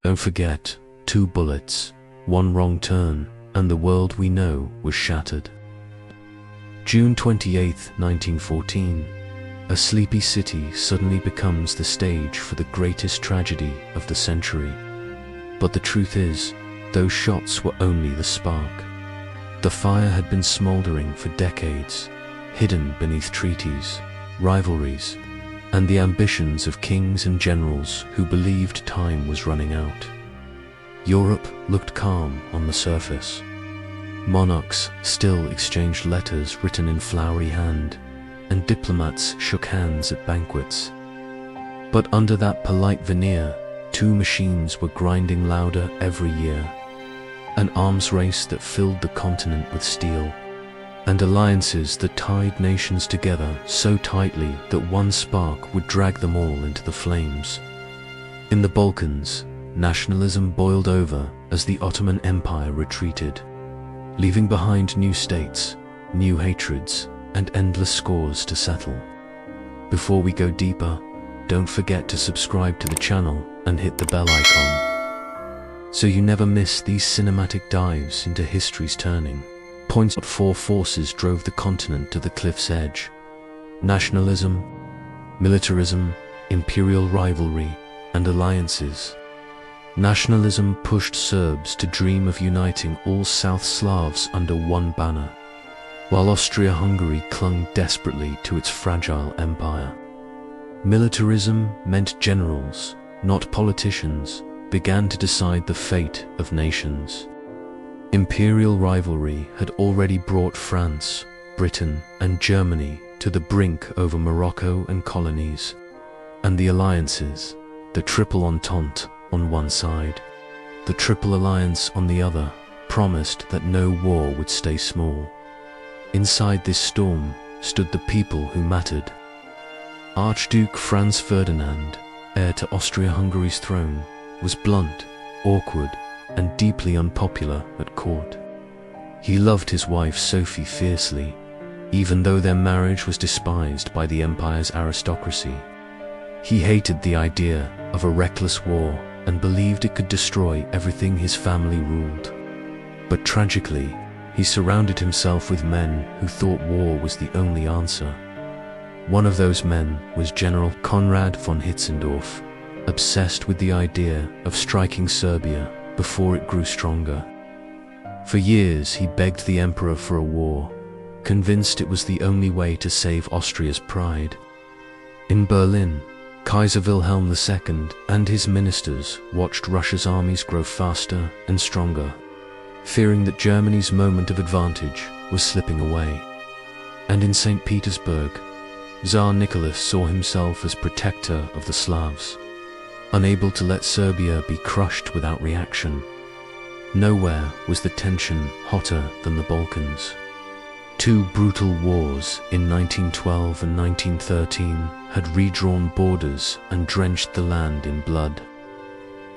Don't forget, 2 bullets, 1 wrong turn, and the world we know was shattered. June 28, 1914. A sleepy city suddenly becomes the stage for the greatest tragedy of the century. But the truth is, those shots were only the spark. The fire had been smoldering for decades, hidden beneath treaties, rivalries, and the ambitions of kings and generals who believed time was running out. Europe looked calm on the surface. Monarchs still exchanged letters written in flowery hand, and diplomats shook hands at banquets. But under that polite veneer, 2 machines were grinding louder every year. An arms race that filled the continent with steel, and alliances that tied nations together so tightly that one spark would drag them all into the flames. In the Balkans, nationalism boiled over as the Ottoman Empire retreated, leaving behind new states, new hatreds, and endless scores to settle. Before we go deeper, don't forget to subscribe to the channel and hit the bell icon, so you never miss these cinematic dives into history's turning points. 4 forces drove the continent to the cliff's edge: nationalism, militarism, imperial rivalry, and alliances. Nationalism pushed Serbs to dream of uniting all South Slavs under one banner, while Austria-Hungary clung desperately to its fragile empire. Militarism meant generals, not politicians, began to decide the fate of nations. Imperial rivalry had already brought France, Britain, and Germany to the brink over Morocco and colonies, and the alliances, the Triple Entente on one side, the Triple Alliance on the other, promised that no war would stay small. Inside this storm stood the people who mattered. Archduke Franz Ferdinand, heir to Austria-Hungary's throne, was blunt, awkward, and deeply unpopular at court. He loved his wife Sophie fiercely, even though their marriage was despised by the empire's aristocracy. He hated the idea of a reckless war and believed it could destroy everything his family ruled. But tragically, he surrounded himself with men who thought war was the only answer. One of those men was General Konrad von Hitzendorf, obsessed with the idea of striking Serbia before it grew stronger. For years he begged the emperor for a war, convinced it was the only way to save Austria's pride. In Berlin, Kaiser Wilhelm II and his ministers watched Russia's armies grow faster and stronger, fearing that Germany's moment of advantage was slipping away. And in St. Petersburg, Tsar Nicholas saw himself as protector of the Slavs, unable to let Serbia be crushed without reaction. Nowhere was the tension hotter than the Balkans. 2 brutal wars in 1912 and 1913 had redrawn borders and drenched the land in blood.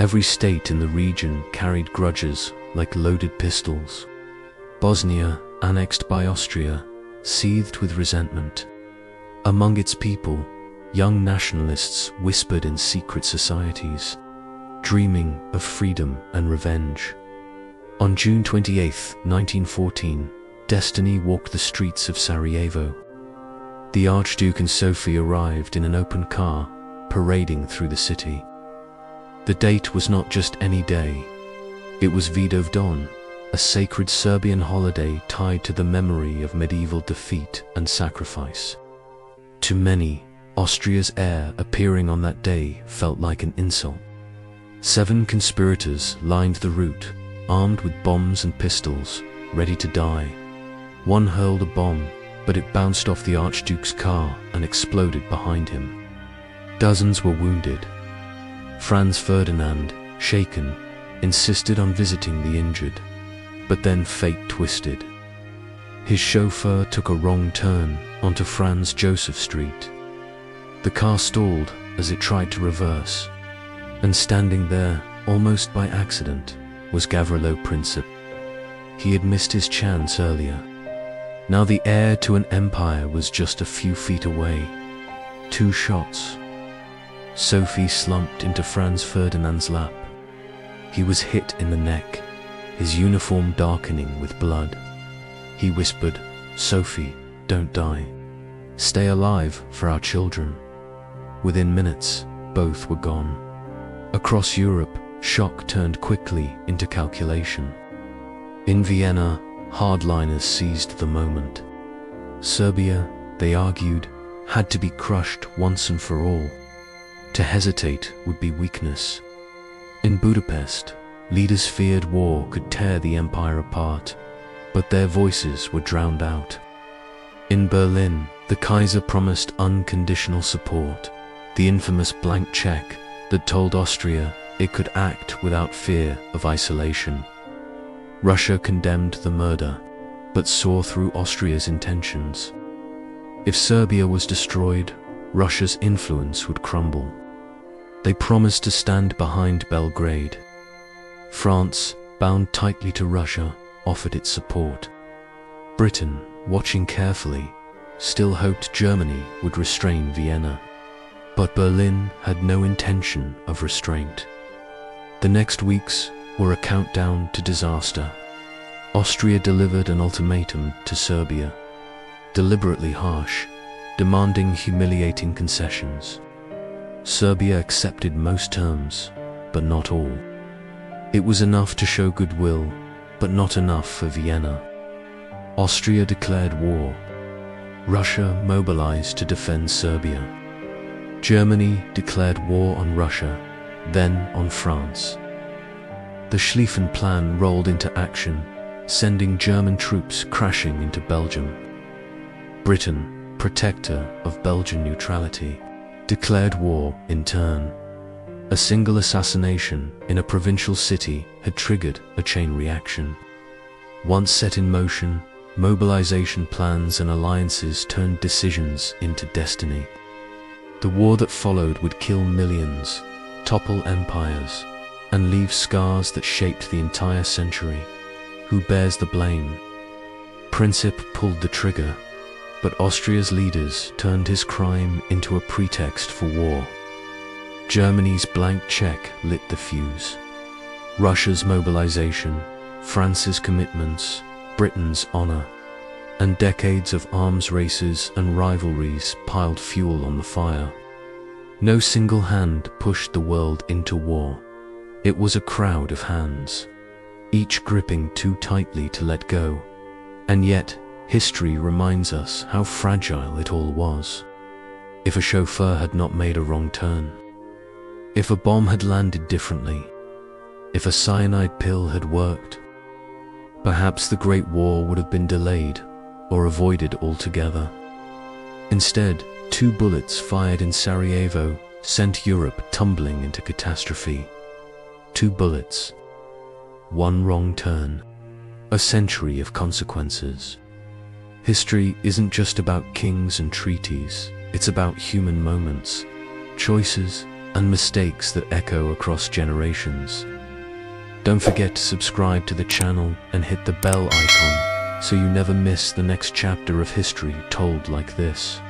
Every state in the region carried grudges like loaded pistols. Bosnia, annexed by Austria, seethed with resentment. Among its people, young nationalists whispered in secret societies, dreaming of freedom and revenge. On June 28, 1914, destiny walked the streets of Sarajevo. The Archduke and Sophie arrived in an open car, parading through the city. The date was not just any day. It was Vidovdan, a sacred Serbian holiday tied to the memory of medieval defeat and sacrifice. To many, Austria's heir appearing on that day felt like an insult. 7 conspirators lined the route, armed with bombs and pistols, ready to die. One hurled a bomb, but it bounced off the Archduke's car and exploded behind him. Dozens were wounded. Franz Ferdinand, shaken, insisted on visiting the injured, but then fate twisted. His chauffeur took a wrong turn onto Franz Joseph Street. The car stalled as it tried to reverse, and standing there, almost by accident, was Gavrilo Princip. He had missed his chance earlier. Now the heir to an empire was just a few feet away. 2 shots. Sophie slumped into Franz Ferdinand's lap. He was hit in the neck, his uniform darkening with blood. He whispered, "Sophie, don't die. Stay alive for our children." Within minutes, both were gone. Across Europe, shock turned quickly into calculation. In Vienna, hardliners seized the moment. Serbia, they argued, had to be crushed once and for all. To hesitate would be weakness. In Budapest, leaders feared war could tear the empire apart, but their voices were drowned out. In Berlin, the Kaiser promised unconditional support, the infamous blank check that told Austria it could act without fear of isolation. Russia condemned the murder, but saw through Austria's intentions. If Serbia was destroyed, Russia's influence would crumble. They promised to stand behind Belgrade. France, bound tightly to Russia, offered its support. Britain, watching carefully, still hoped Germany would restrain Vienna. But Berlin had no intention of restraint. The next weeks were a countdown to disaster. Austria delivered an ultimatum to Serbia, deliberately harsh, demanding humiliating concessions. Serbia accepted most terms, but not all. It was enough to show goodwill, but not enough for Vienna. Austria declared war. Russia mobilized to defend Serbia. Germany declared war on Russia, then on France. The Schlieffen Plan rolled into action, sending German troops crashing into Belgium. Britain, protector of Belgian neutrality, declared war in turn. A single assassination in a provincial city had triggered a chain reaction. Once set in motion, mobilization plans and alliances turned decisions into destiny. The war that followed would kill millions, topple empires, and leave scars that shaped the entire century. Who bears the blame? Princip pulled the trigger, but Austria's leaders turned his crime into a pretext for war. Germany's blank check lit the fuse. Russia's mobilization, France's commitments, Britain's honor, and decades of arms races and rivalries piled fuel on the fire. No single hand pushed the world into war. It was a crowd of hands, each gripping too tightly to let go. And yet, history reminds us how fragile it all was. If a chauffeur had not made a wrong turn, if a bomb had landed differently, if a cyanide pill had worked, perhaps the Great War would have been delayed or avoided altogether. Instead, 2 bullets fired in Sarajevo sent Europe tumbling into catastrophe. 2 bullets, 1 wrong turn, a century of consequences. History isn't just about kings and treaties, it's about human moments, choices, and mistakes that echo across generations. Don't forget to subscribe to the channel and hit the bell icon so you never miss the next chapter of history told like this.